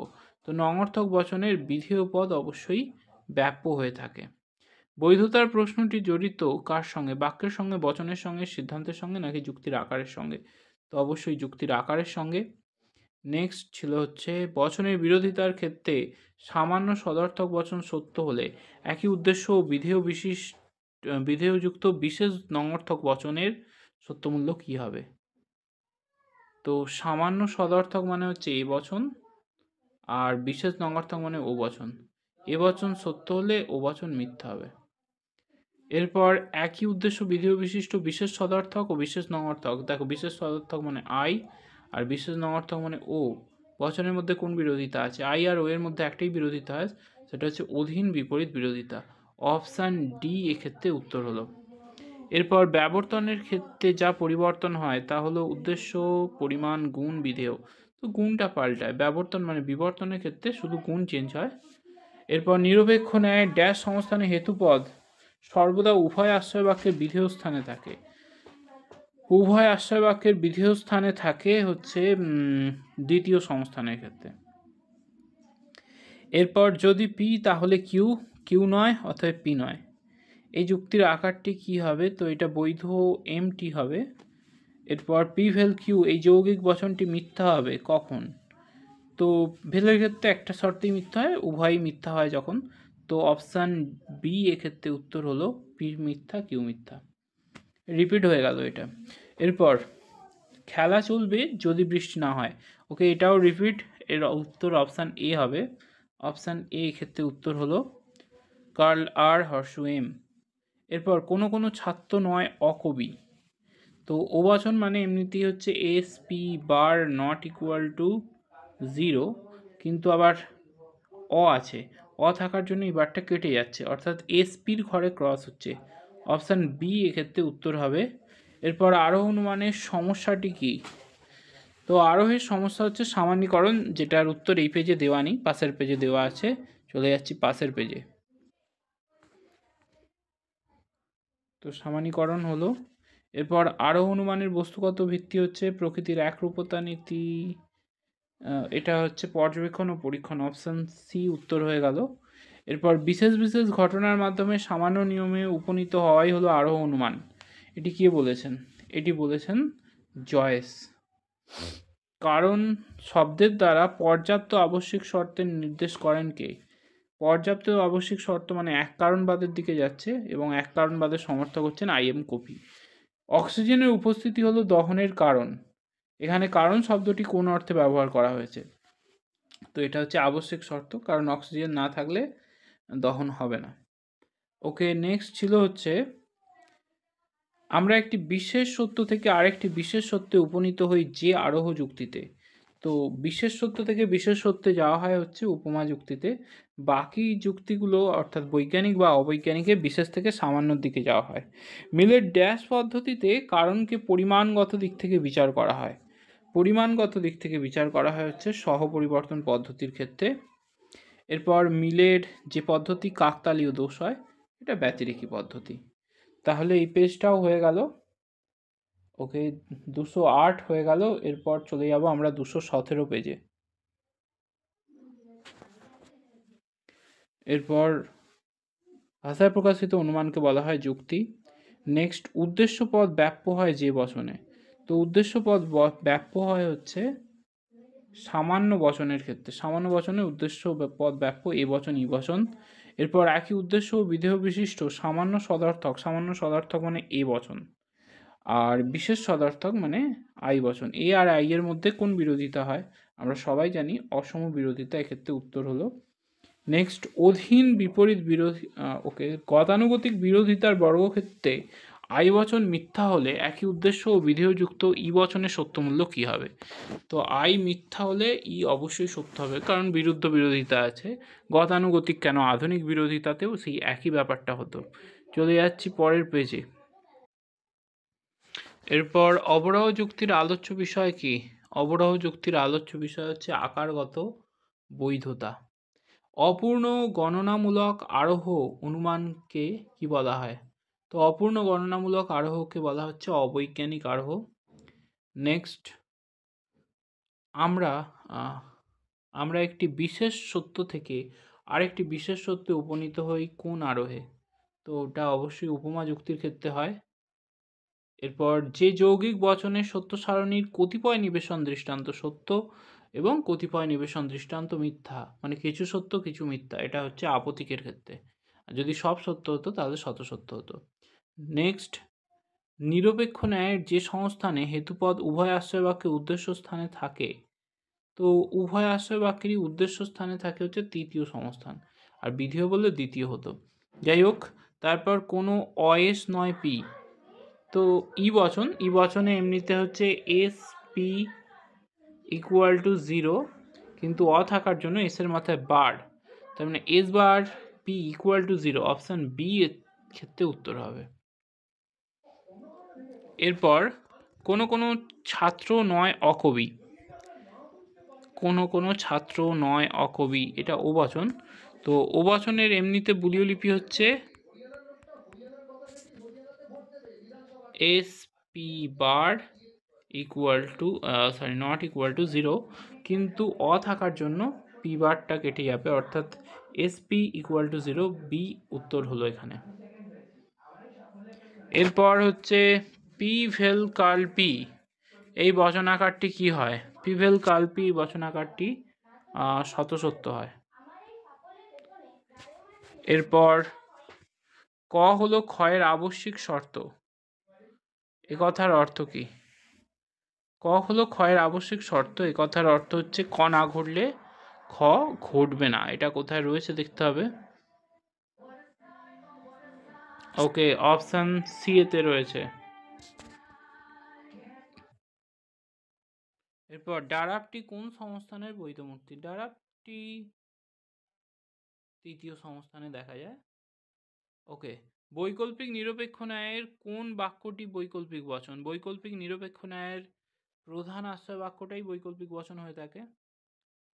তো নঙর্থক বচনের বিধেয় পদ অবশ্যই ব্যাপ্য হয়ে থাকে। বৈধতার প্রশ্নটি জড়িত কার সঙ্গে? বাক্যের সঙ্গে, বচনের সঙ্গে, সিদ্ধান্তের সঙ্গে, নাকি যুক্তির আকারের সঙ্গে? তো অবশ্যই যুক্তির আকারের সঙ্গে। নেক্সট ছিল হচ্ছে বচনের বিরোধিতার ক্ষেত্রে সামান্য সদর্থক বচন সত্য হলে একই উদ্দেশ্য ও বিধেয়যুক্ত বিশেষ নঙর্থক বচনের সত্যমূল্য কি হবে? তো সামান্য সদর্থক মানে হচ্ছে এ বচন, আর বিশেষ নঙর্থক মানে ও বচন। এ বচন সত্য হলে ও বচন মিথ্যা হবে। এরপর একই উদ্দেশ্য বিধেয় বিশিষ্ট বিশেষ সদর্থক ও বিশেষ নঙর্থক। দেখো, বিশেষ সদর্থক মানে আই, আর বিশেষ নঙর্থক মানে ও। বচনের মধ্যে কোন বিরোধিতা আছে? আই আর ও এর মধ্যে একটাই বিরোধিতা আছে, সেটা হচ্ছে অধীন বিপরীত বিরোধিতা। অপশান ডি এক্ষেত্রে উত্তর হলো। এরপর ব্যবর্তনের ক্ষেত্রে যা পরিবর্তন হয় তা হলো উদ্দেশ্য, পরিমাণ, গুণ, বিধেয়। তো গুণটা পাল্টায়, ব্যবর্তন মানে বিবর্তনের ক্ষেত্রে শুধু গুণ চেঞ্জ হয়। এরপর নিরপেক্ষ ন্যায় ড্যাশ সংস্থানে হেতুপদ সর্বদা উভয় আশ্রয় বাক্যের বিধেয় স্থানে থাকে। উভয় আশ্রয় বাক্যের বিধেয় স্থানে থাকে হচ্ছে দ্বিতীয় সংস্থানের ক্ষেত্রে। এরপর যদি পি তাহলে কিউ, কিউ নয় অথবা পি নয়। এই যুক্তির আকারটি কি হবে? তো এটা বৈধ এমটি হবে। এরপর পি ভেল কিউ, এই যৌগিক বচনটি মিথ্যা হবে কখন? তো ভেলের ক্ষেত্রে একটা শর্তেই মিথ্যা হয়, উভয়ই মিথ্যা হয় যখন। তো অপশান বি এক্ষেত্রে উত্তর হলো পি মিথ্যা, কিউ মিথ্যা। রিপিট হয়ে গেল এটা। এরপর খেলা চলবে যদি বৃষ্টি না হয়। ওকে, এটাও রিপিট। এর উত্তর অপশান এ হবে। অপশান এ ক্ষেত্রে উত্তর হলো কার্ল আর হর্সু এম। এরপর কোনো কোনো ছাত্র নয় অকবি। তো ও বচন মানে এমনিতেই হচ্ছে S P bar not equal to 0, কিন্তু আবার অ আছে, অ থাকার জন্য এই বারটা কেটে যাচ্ছে, অর্থাৎ এসপির ঘরে ক্রস হচ্ছে। অপশান বি এক্ষেত্রে উত্তর হবে। এরপর আরোহ অনুমানের সমস্যাটি কি? তো আরোহের সমস্যা হচ্ছে সামান্যীকরণ, যেটার উত্তর এই পেজে দেওয়া নেই, পাশের পেজে দেওয়া আছে। চলে যাচ্ছি পাশের পেজে। তো সামান্যীকরণ হলো। এরপর আরোহ অনুমানের বস্তুগত ভিত্তি হচ্ছে প্রকৃতির একরূপতা নীতি। এটা হচ্ছে পর্যবেক্ষণ ও পরীক্ষণ। অপশান সি উত্তর হয়ে গেল। এরপর বিশেষ বিশেষ ঘটনার মাধ্যমে সামান্য নিয়মে উপনীত হওয়াই হলো আরোহ অনুমান। এটি কে বলেছেন? এটি বলেছেন জয়েস। কারণ শব্দের দ্বারা পর্যাপ্ত আবশ্যিক শর্তের নির্দেশ করেন কে? পর্যাপ্ত আবশ্যিক শর্ত মানে এক কারণবাদের দিকে যাচ্ছে, এবং এক কারণবাদের সমর্থক হচ্ছেন আই.এম. কপি। অক্সিজেনের উপস্থিতি হলো দহনের কারণ। এখানে কারণ শব্দটি কোন অর্থে ব্যবহার করা হয়েছে? তো এটা হচ্ছে আবশ্যিক শর্ত, কারণ অক্সিজেন না থাকলে দহন হবে না। ওকে, নেক্সট ছিল হচ্ছে আমরা একটি বিশেষ সত্য থেকে আরেকটি বিশেষ সত্যে উপনীত হই যে আরোহ যুক্তিতে। তো বিশেষ সত্য থেকে বিশেষ সত্যে যাওয়া হয় হচ্ছে উপমা যুক্তিতে। বাকি যুক্তিগুলো অর্থাৎ বৈজ্ঞানিক বা অবৈজ্ঞানিকে বিশেষ থেকে সামান্যর দিকে যাওয়া হয়। মিলের ড্যাশ পদ্ধতিতে কারণকে পরিমাণগত দিক থেকে বিচার করা হয়। পরিমাণগত দিক থেকে বিচার করা হয় হচ্ছে সহপরিবর্তন পদ্ধতির ক্ষেত্রে। এরপর মিলের যে পদ্ধতি কাকতালীয় দোষ হয়, এটা ব্যতিরেকী পদ্ধতি। তাহলে এই পেজটাও হয়ে গেল। ওকে, 208 হয়ে গেল। এরপর চলে যাব আমরা 217 পেজে। এরপর ভাষায় প্রকাশিত অনুমানকে বলা হয় যুক্তি। নেক্সট উদ্দেশ্য পদ ব্যাপ্য হয় যে বচনে। তো উদ্দেশ্য পদ ব্যাপ্য হয় হচ্ছে সামান্য বচনের ক্ষেত্রে। সামান্য বচনে উদ্দেশ্য পদ ব্যাপ্য এ বচন ই বচন। এরপর একই উদ্দেশ্য ও বিধেয় বিশিষ্ট সামান্য সদর্থক, সামান্য সদর্থক মানে এ বচন, আর বিশেষ সদর্থক মানে আই বচন। এ আর আই এর মধ্যে কোন বিরোধিতা হয়? আমরা সবাই জানি অসম বিরোধিতা। এক্ষেত্রে উত্তর হলো। নেক্সট অধীন বিপরীত বিরোধী। ওকে, গতানুগতিক বিরোধিতার বর্গক্ষেত্রে আই বচন মিথ্যা হলে একই উদ্দেশ্য ও বিধেয়যুক্ত ই বচনের সত্যমূল্য কী হবে? তো আই মিথ্যা হলে ই অবশ্যই সত্য হবে, কারণ বিরুদ্ধ বিরোধিতা আছে। গতানুগতিক কেন, আধুনিক বিরোধিতাতেও সেই একই ব্যাপারটা হতো। চলে যাচ্ছি পরের পেজে। এরপর অবরাহ যুক্তির আলোচ্য বিষয় কি? অবরাহ যুক্তির আলোচ্য বিষয় হচ্ছে আকারগত বৈধতা। অপূর্ণ গণনামূলক আরোহ অনুমানকে কি বলা হয়? তো অপূর্ণ গণনামূলক আরোহকে বলা হচ্ছে অবৈজ্ঞানিক আরোহ। নেক্সট, আমরা আমরা একটি বিশেষ সত্য থেকে আরেকটি বিশেষ সত্যে উপনীত হই কোন আরোহে? তো ওটা অবশ্যই উপমা যুক্তির ক্ষেত্রে হয়। এরপর, যে যৌগিক বচনের সত্য সারণীর কতিপয় নিবেশন দৃষ্টান্ত সত্য এবং কতিপয় নিবেশন দৃষ্টান্ত মিথ্যা, মানে কিছু সত্য কিছু মিথ্যা, এটা হচ্ছে আপতিকের ক্ষেত্রে। আর যদি সব সত্য হতো তাহলে শতসত্য হতো। নেক্সট, নিরপেক্ষ ন্যায়ের যে সংস্থানে হেতুপদ উভয় আশ্রয় বাক্যে উদ্দেশ্য স্থানে থাকে, তো উভয় আশ্রয় বাক্যেরই উদ্দেশ্য স্থানে থাকে হচ্ছে তৃতীয় সংস্থান, আর বিধিও বললে দ্বিতীয় হতো। যাই হোক, তারপর কোনো অয়েস নয় পি, তো ই বচনে এমনিতে হচ্ছে এস পি ইকুয়াল টু 0, কিন্তু থাকার জন্য এস এর মাথায় বার, তার মানে S bar P equal to 0, option B এর ক্ষেত্রে উত্তর হবে। এরপর, কোনো ছাত্র নয় অকবি, কোনো ছাত্র নয় অকবি, এটা ও বচন। তো ও বচনের এমনিতে বুলীয় লিপি হচ্ছে S P bar equal to not equal to 0, কিন্তু থাকার জন্য পি বারটা কেটে যাবে, অর্থাৎ S P equal to 0, B উত্তর হলো এখানে। এরপর হচ্ছে পিভেল কার্ল পি, এই বচনাকারটি কি হয়? পিভেল কার্ল পি বচনাকারটি শতসত্য হয়। এরপর, ক হলো ক্ষয়ের আবশ্যিক শর্ত, এ কথার অর্থ কি? ক হলো ক্ষয়ের আবশ্যিক শর্ত, এ কথার অর্থ হচ্ছে ক না ঘটলে খ ঘটবে না। এটা কোথায় রয়েছে দেখতে হবে। ওকে, অপশন সি এতে রয়েছে। এরপর, ডারাপটি কোন সংস্থানের বৈধ মূর্তি? ডারাপটি তৃতীয় সংস্থানে দেখা যায়। ওকে, বৈকল্পিক নিরপেক্ষ ন্যায়ের কোন বাক্যটি বৈকল্পিক বচন? বৈকল্পিক নিরপেক্ষ ন্যায়ের প্রধান আশ্রয় বাক্যটাই বৈকল্পিক বচন হয়ে থাকে।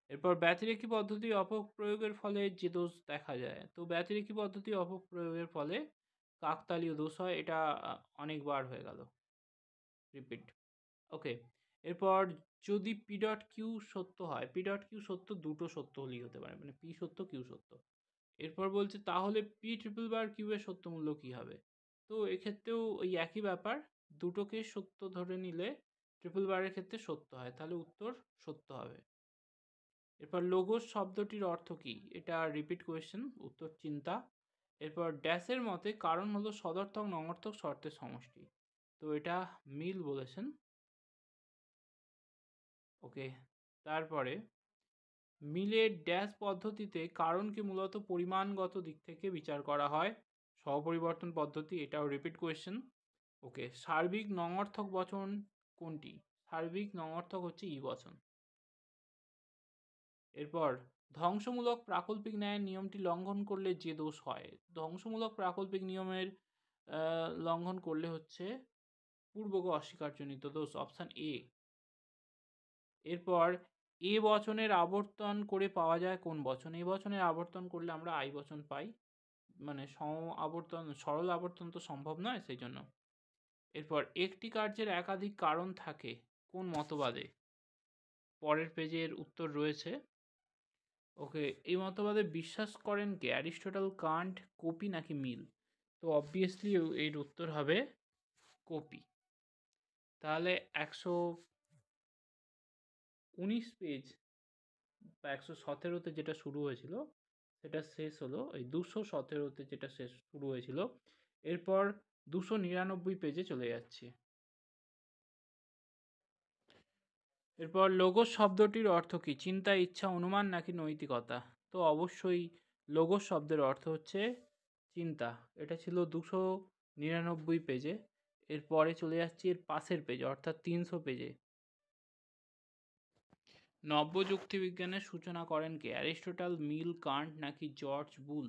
এরপর, ব্যতিরেকি পদ্ধতি অপপ্রয়োগের ফলে যে দোষ দেখা যায়, তো ব্যতিরেকি পদ্ধতি অপপ্রয়োগের ফলে কাকতালীয় দোষ হয়, এটা অনেকবার হয়ে গেল, রিপিট। ওকে, এরপর, যদি পি ডট কিউ সত্য হয়, পি ডট কিউ সত্য, দুটো সত্য হলেই হতে পারে, মানে পি সত্য কিউ সত্য। এরপর বলছে তাহলে পি ট্রিপল বার কিউ এর সত্য মূল্য কি হবে? তো এক্ষেত্রেও ওই একই ব্যাপার, দুটোকে সত্য ধরে নিলে ট্রিপল বারের ক্ষেত্রে সত্য হয়, তাহলে উত্তর সত্য হবে। এরপর, লোগোস শব্দটির অর্থ কি? এটা রিপিট কোয়েশ্চেন, উত্তর চিন্তা। এরপর, ড্যাশের মতে কারণ হলো সদর্থক নঙর্থক শর্তের সমষ্টি, তো এটা মিল বলেছেন। ওকে, তারপরে, মিলের ড্যাশ পদ্ধতিতে কারণকে মূলত পরিমাণগত দিক থেকে বিচার করা হয়, সহপরিবর্তন পদ্ধতি, এটাও রিপিট কোয়েশ্চেন। ওকে, সার্বিক নঙর্থক বচন কোনটি? সার্বিক নঙর্থক হচ্ছে ই বচন। এরপর, ধ্বংসমূলক প্রাকল্পিক ন্যায়ের নিয়মটি লঙ্ঘন করলে যে দোষ হয়, ধ্বংসমূলক প্রাকল্পিক নিয়মের লঙ্ঘন করলে হচ্ছে পূর্বক অস্বীকারজনিত দোষ, অপশান এ। এরপর, এ বচনের আবর্তন করে পাওয়া যায় কোন বচন? এ বচনের আবর্তন করলে আমরা আই বচন পাই, মানে সরল আবর্তন তো সম্ভব নয়, সেই জন্য। এরপর, একটি কার্যের একাধিক কারণ থাকে কোন মতবাদে? পরের পেজের উত্তর রয়েছে। ওকে, এই মতবাদে বিশ্বাস করেন কে? অ্যারিস্টটল, কান্ট, কপি নাকি মিল? তো অবভিয়াসলি এর উত্তর হবে কপি। তাহলে 119 পেজ বা 117তে যেটা শুরু হয়েছিল সেটা শেষ হলো, এই 217তে যেটা শুরু হয়েছিল, এরপর 299 পেজে চলে যাচ্ছে। এরপর, লোগোস শব্দটির অর্থ কি? চিন্তা, ইচ্ছা, অনুমান নাকি নৈতিকতা? তো অবশ্যই লোগোস শব্দের অর্থ হচ্ছে চিন্তা, এটা ছিল 299 পেজে। এরপরে চলে যাচ্ছি এর পাশের পেজে, অর্থাৎ 300 পেজে। নব্য যুক্তিবিজ্ঞানের সূচনা করেন কে? অ্যারিস্টটল, মিল, কান্ট নাকি জর্জ বুল?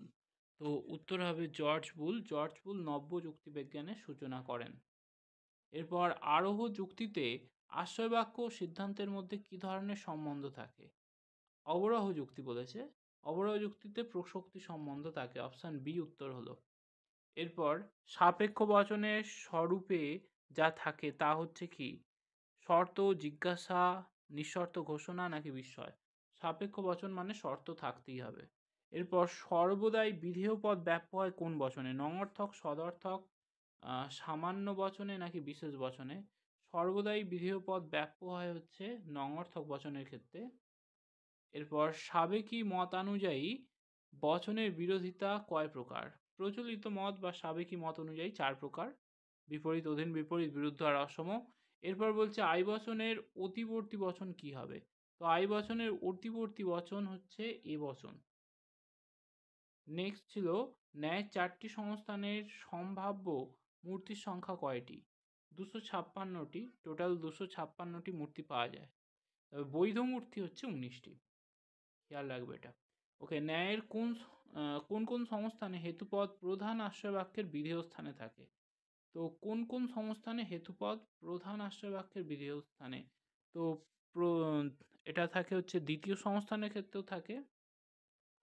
তো উত্তর হবে জর্জ বুল। জর্জ বুল নব্য যুক্তিবিজ্ঞানের সূচনা করেন। এরপর, আরোহ যুক্তিতে আশ্রয়বাক্য ও সিদ্ধান্তের মধ্যে কি ধরনের সম্বন্ধ থাকে? অবরোহ যুক্তি বলেছে, অবরোহ যুক্তিতে প্রসক্তি সম্বন্ধ থাকে, অপশান বি উত্তর হলো। এরপর সাপেক্ষ বচনের স্বরূপে যা থাকে তা হচ্ছে কি? শর্ত, জিজ্ঞাসা, নিঃশর্ত ঘোষণা নাকি বিস্ময়? সাপেক্ষ বচন মানে শর্ত থাকতেই হবে। এরপর সর্বদাই বিধেয় পদ ব্যাপ্য হয় কোন বচনে? নঙর্থক, সদর্থক, সামান্য বচনে নাকি বিশেষ বচনে? সর্বদাই বিধেয় পদ ব্যাপ্য হয় হচ্ছে নঙর্থক বচনের ক্ষেত্রে। এরপর সাবেকি মতানুযায়ী বচনের বিরোধিতা কয় প্রকার? প্রচলিত মত বা সাবেকি মত অনুযায়ী 4 প্রকার: বিপরীত, অধীন, বিপরীত, বিরুদ্ধ আর অসম। এরপর বলছে আই বচনের অতিবর্তী বচন কি হবে? তো আই বচনের অতিবর্তী বচন হচ্ছে এ বচন। নেক্সট ছিল ন্যায়ের 4টি সংস্থানের সম্ভাব্য মূর্তির সংখ্যা কয়টি? 256টি, টোটাল 256টি মূর্তি পাওয়া যায়, তবে বৈধ মূর্তি হচ্ছে 19টি। খেয়াল রাখবে এটা। ওকে, ন্যায়ের কোন কোন সংস্থানে হেতুপদ প্রধান আশ্রয় বাক্যের বিধেয় স্থানে থাকে? তো কোন কোন সংস্থানে হেতুপদ প্রধান আশ্রয় বাক্যের বিধেয় স্থানে? তো এটা থাকে হচ্ছে দ্বিতীয় সংস্থানের ক্ষেত্রেও থাকে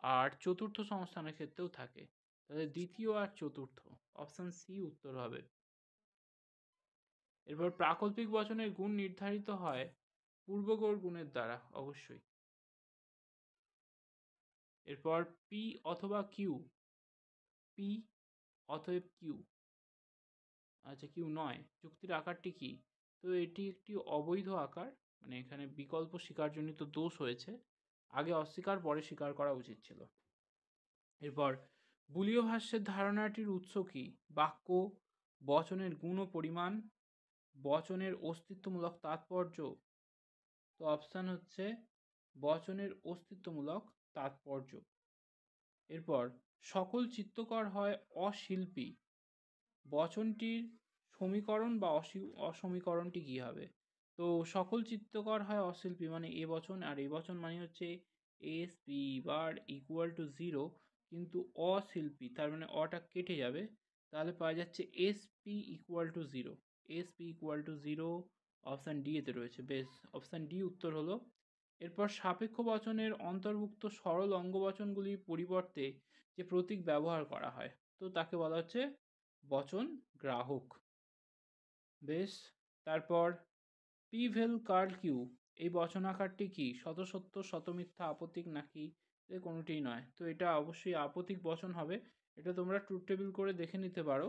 আর চতুর্থ সংস্থানের ক্ষেত্রেও থাকে। তাহলে দ্বিতীয় আর চতুর্থ, অপশন সি উত্তর হবে। এরপর প্রাকল্পিক বচনের গুণ নির্ধারিত হয় পূর্বগড় গুণের দ্বারা, অবশ্যই। এরপর পি অথবা কিউ, পি অতএব কিউ, আচ্ছা কিউ নয়, যুক্তির আকারটি কি? তো এটি একটি অবৈধ আকার, মানে এখানে বিকল্প স্বীকারজনিত দোষ হয়েছে, আগে অস্বীকার পরে স্বীকার করা উচিত ছিল। এরপর বুলীয় ভাষ্যের ধারণাটির উৎস কি? বাক্য, বচনের গুণ ও পরিমাণ, বচনের অস্তিত্বমূলক তাৎপর্য। তো অপশান হচ্ছে বচনের অস্তিত্বমূলক তাৎপর্য। এরপর সকল চিত্তকর হয় অশিল্পী, বচনটির সমীকরণ বা অসমীকরণটি কি হবে? তো সকল চিত্তকর হয় অশিল্পী মানে এ বচন, আর এ বচন মানে হচ্ছে S P bar equal to 0, কিন্তু অশিল্পী তার মানে অটা কেটে যাবে, তাহলে পাওয়া যাচ্ছে S P equal to 0। S P equal to 0 option D এতে রয়েছে, বেশ, অপশান ডি উত্তর হলো। এরপর সাপেক্ষ বচনের অন্তর্ভুক্ত সরল অঙ্গবচনগুলির পরিবর্তে যে প্রতীক ব্যবহার করা হয়, তো তাকে বলা হচ্ছে বচন গ্রাহক, বেশ। তারপর পি ভেল কার্ল কিউ, এই বচন আকারটি কি? শতসত্য, শতমিথ্যা, আপতিক নাকি কোনোটিই নয়? তো এটা অবশ্যই আপতিক বচন হবে, এটা তোমরা ট্রুথ টেবিল করে দেখে নিতে পারো।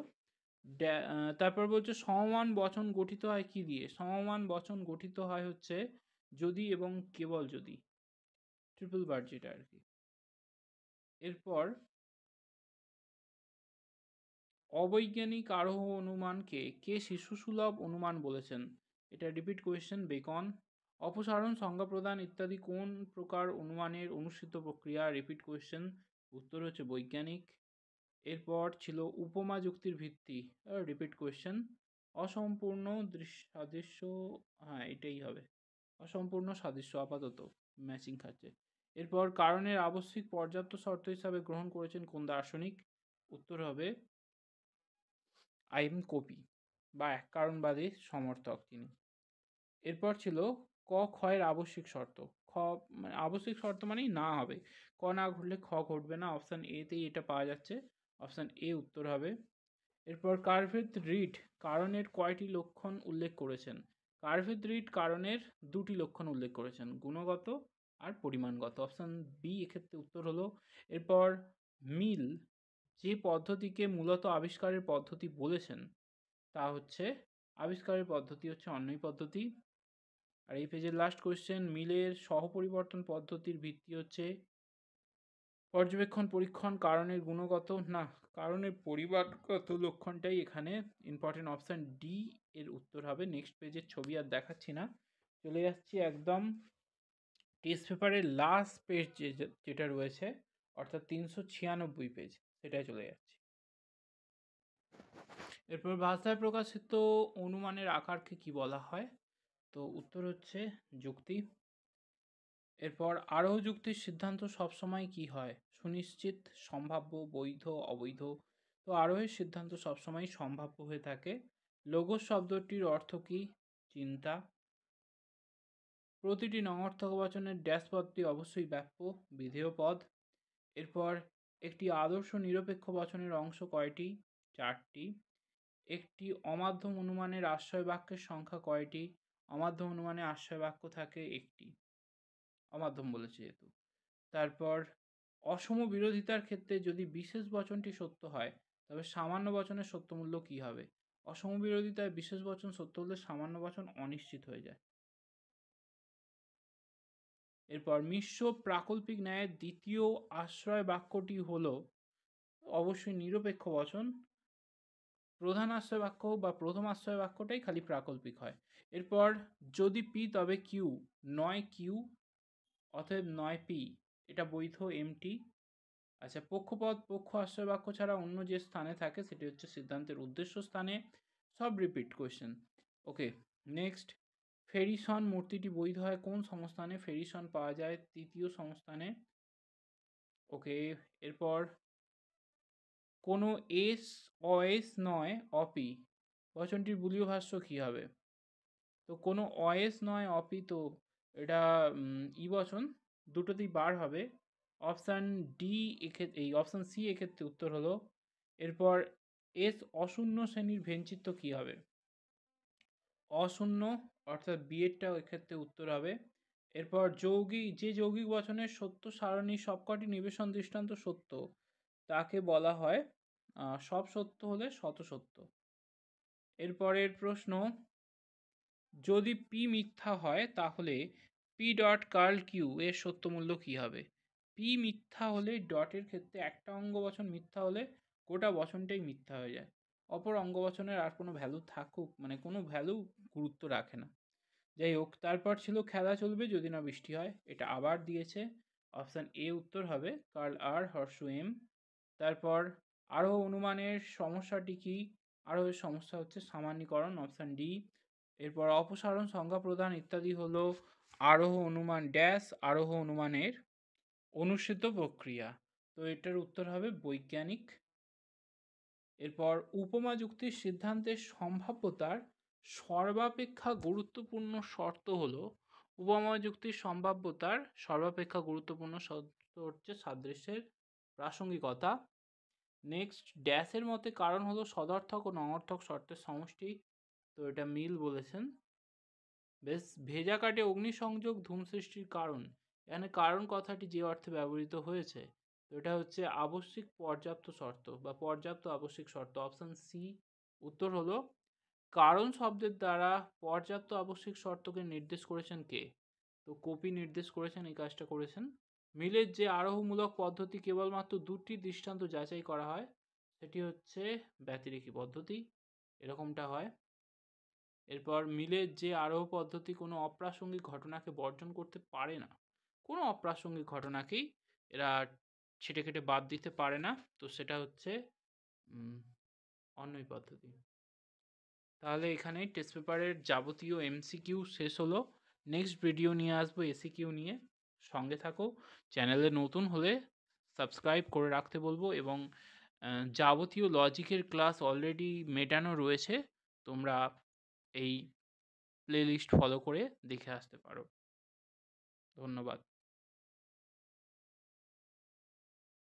তারপর বলছে সমমান বচন গঠিত হয় কি দিয়ে? সমমান বচন গঠিত হয় হচ্ছে যদি এবং কেবল যদি, ট্রিপল বার যেটা আর কি। এরপর অবৈজ্ঞানিক আরোহ অনুমানকে কে শিশুসুলভ অনুমান বলেছেন? এটা রিপিট কোয়েশ্চেন, বেকন। অপসারণ, সংজ্ঞা প্রদান ইত্যাদি কোন প্রকার অনুমানের অনুসৃত প্রক্রিয়া? রিপিট কোয়েশ্চেন, উত্তর হচ্ছে বৈজ্ঞানিক। এরপর ছিল উপমা যুক্তির ভিত্তি, রিপিট কোয়েশ্চেন। অসম্পূর্ণ সাদৃশ্য, হ্যাঁ এটাই হবে, অসম্পূর্ণ সাদৃশ্য আপাতত ম্যাচিং খাচ্ছে। এরপর কারণের আবশ্যিক পর্যাপ্ত শর্ত হিসাবে গ্রহণ করেছেন কোন দার্শনিক? উত্তর হবে আইন কপি বা এক কারণবাদী সমর্থক তিনি। এরপর ছিল ক ক্ষয়ের আবশ্যিক শর্ত। খ মানে আবশ্যিক শর্ত মানেই না হবে, ক না ঘটলে খ ঘটবে না, অপশান এতেই এটা পাওয়া যাচ্ছে, অপশান এ উত্তর হবে। এরপর কার্ভেদ রিড কারণের কয়টি লক্ষণ উল্লেখ করেছেন? কার্ভেদ রিড কারণের 2টি লক্ষণ উল্লেখ করেছেন, গুণগত আর পরিমাণগত, অপশান বি এক্ষেত্রে উত্তর হলো। এরপর মিল যে পদ্ধতিকে মূলত আবিষ্কারের পদ্ধতি বলেছেন তা হচ্ছে, আবিষ্কারের পদ্ধতি হচ্ছে অন্বয়ী পদ্ধতি। আর এই পেজের লাস্ট কোয়েশ্চেন, মিলের সহপরিবর্তন পদ্ধতির ভিত্তি হচ্ছে পর্যবেক্ষণ, পরীক্ষণ, কারণের গুণগত না, কারণের পরিমাণগত লক্ষণটাই এখানে ইম্পর্টেন্ট, অপশান ডি এর উত্তর হবে। নেক্সট পেজের ছবি আর দেখাচ্ছি না, চলে যাচ্ছি একদম টেস্ট পেপারের লাস্ট পেজ যেটা রয়েছে, অর্থাৎ 396 পেজ, সেটাই চলে যাচ্ছি। এরপর ভাষায় প্রকাশিত অনুমানের আকারকে কি বলা হয়? তো উত্তর হচ্ছে যুক্তি। এরপর আরোহ যুক্তির সিদ্ধান্ত সবসময় কি হয়? সুনিশ্চিত, সম্ভাব্য, বৈধ, অবৈধ। তো আরোহের সিদ্ধান্ত সবসময় সম্ভাব্য হয়ে থাকে। লোগোস শব্দটির অর্থ কি? চিন্তা। প্রতিটি নঙর্থক বচনের ড্যাশ পদটি অবশ্যই ব্যাপ্য বিধেয় পদ। এরপর একটি আদর্শ নিরপেক্ষ বচনের অংশ কয়টি? 4টি। একটি অমাধ্যম অনুমানের আশ্রয় বাক্যের সংখ্যা কয়টি? অমাধ্যম অনুমানে আশ্রয় বাক্য থাকে একটি, অমাধ্যম বলেছে যেহেতু। তারপর অসম বিরোধিতার ক্ষেত্রে যদি বিশেষ বচনটি সত্য হয় তবে সামান্য বচনের সত্যমূল্য কী হবে? অসম বিরোধিতায় বিশেষ বচন সত্য হলে সামান্য বচন অনিশ্চিত হয়ে যায়। এরপর মিশ্র প্রাকল্পিক ন্যায়ের দ্বিতীয় আশ্রয় বাক্যটি হল অবশ্যই নিরপেক্ষ বচন। প্রধান আশ্রয় বাক্য বা প্রথম আশ্রয় বাক্যটাই খালি প্রাকল্পিক হয়। এরপর যদি পি তবে কিউ, নয় কিউ অতএব নয় পি, এটা বৈধ এমটি। আচ্ছা, পক্ষপদ পক্ষ আশ্রয় বাক্য ছাড়া অন্য যে স্থানে থাকে সেটি হচ্ছে সিদ্ধান্তের উদ্দেশ্য স্থানে। সব রিপিট কোয়েশ্চেন। ওকে, নেক্সট, ফেরিসন মূর্তিটি বৈধ হয় কোন সংস্থানে? ফেরিসন পাওয়া যায় তৃতীয় সংস্থানে। ওকে, এরপর কোনো এস অএস নয় অপি বচনটির বুলীয় ভাষ্য কী হবে? তো কোনো অএস নয় অপি, তো এটা ই বচন, দুটোতেই বার হবে। অপশান ডি এই অপশান সি এক্ষেত্রে উত্তর হলো। এরপর এস অশূন্য শ্রেণীর ভেনচিত্র কী হবে? অশূন্য, অর্থাৎ বিয়েরটাও এক্ষেত্রে উত্তর হবে। এরপর যে যৌগিক বচনের সত্য সারণী সবকটি নিবেশন দৃষ্টান্ত সত্য তাকে বলা হয় সব সত্য হলে শত সত্য। এরপরের প্রশ্ন, যদি পি মিথ্যা হয় তাহলে পি ডট কার্ল কিউ এর সত্যমূল্য কী হবে? পি মিথ্যা হলে ডটের ক্ষেত্রে একটা অঙ্গবচন মিথ্যা হলে গোটা বচনটাই মিথ্যা হয়ে যায়। অপর অঙ্গবচনের আর কোনো ভ্যালু থাকুক, মানে কোনো ভ্যালু গুরুত্ব রাখে না। যাই হোক, তারপর ছিল খেলা চলবে যদি না বৃষ্টি হয়, এটা আবার দিয়েছে। অপশান এ উত্তর হবে, কার্ল আর হর্ষু এম। তারপর আরোহ অনুমানের সমস্যাটি কি? আরোহের সমস্যা হচ্ছে সামান্যীকরণ, অপশান ডি। এরপর অপসারণ, সংজ্ঞা প্রদান ইত্যাদি হলো আরোহ অনুমান ড্যাশ আরোহ অনুমানের অনুসৃত প্রক্রিয়া। তো এটার উত্তর হবে বৈজ্ঞানিক। এরপর উপমা যুক্তির সিদ্ধান্তের সম্ভাব্যতার সর্বাপেক্ষা গুরুত্বপূর্ণ শর্ত হলো, উপমা যুক্তির সম্ভাব্যতার সর্বাপেক্ষা গুরুত্বপূর্ণ শর্ত হচ্ছে সাদৃশ্যের প্রাসঙ্গিকতা। নেক্সট, ড্যাশের মতে কারণ হলো সদর্থক ও নঙর্থক শর্তের সমষ্টি, তো এটা মিল বলেছেন। বেশ, ভেজা কাটে অগ্নিসংযোগ ধূম সৃষ্টির কারণ, এখানে কারণ কথাটি যে অর্থে ব্যবহৃত হয়েছে তো এটা হচ্ছে আবশ্যিক পর্যাপ্ত শর্ত বা পর্যাপ্ত আবশ্যিক শর্ত, অপশান সি উত্তর হলো। কারণ শব্দের দ্বারা পর্যাপ্ত আবশ্যিক শর্তকে নির্দেশ করেছেন কে? তো কপি নির্দেশ করেছেন, এই কাজটা করেছেন। মিলের যে আরোহমূলক পদ্ধতি কেবলমাত্র দুটি দৃষ্টান্ত যাচাই করা হয় সেটি হচ্ছে ব্যতিরেকী পদ্ধতি, এরকমটা হয়। এরপর মিলের যে আরোহ পদ্ধতি কোনো অপ্রাসঙ্গিক ঘটনাকে বর্জন করতে পারে না, কোনো অপ্রাসঙ্গিক ঘটনাকেই এরা ছেটে কেটে বাদ দিতে পারে না, তো সেটা হচ্ছে অন্যই পদ্ধতি। তাহলে এখানেই টেস্ট পেপারের যাবতীয় এমসিকিউ শেষ হলো। নেক্সট ভিডিও নিয়ে আসবো এসিকিউ নিয়ে, সঙ্গে থাকো। চ্যানেলে নতুন হলে সাবস্ক্রাইব করে রাখতে বলবো, এবং যাবতীয় লজিকের ক্লাস অলরেডি মেটানো রয়েছে, তোমরা এই প্লেলিস্ট ফলো করে দেখে আসতে পারো। ধন্যবাদ।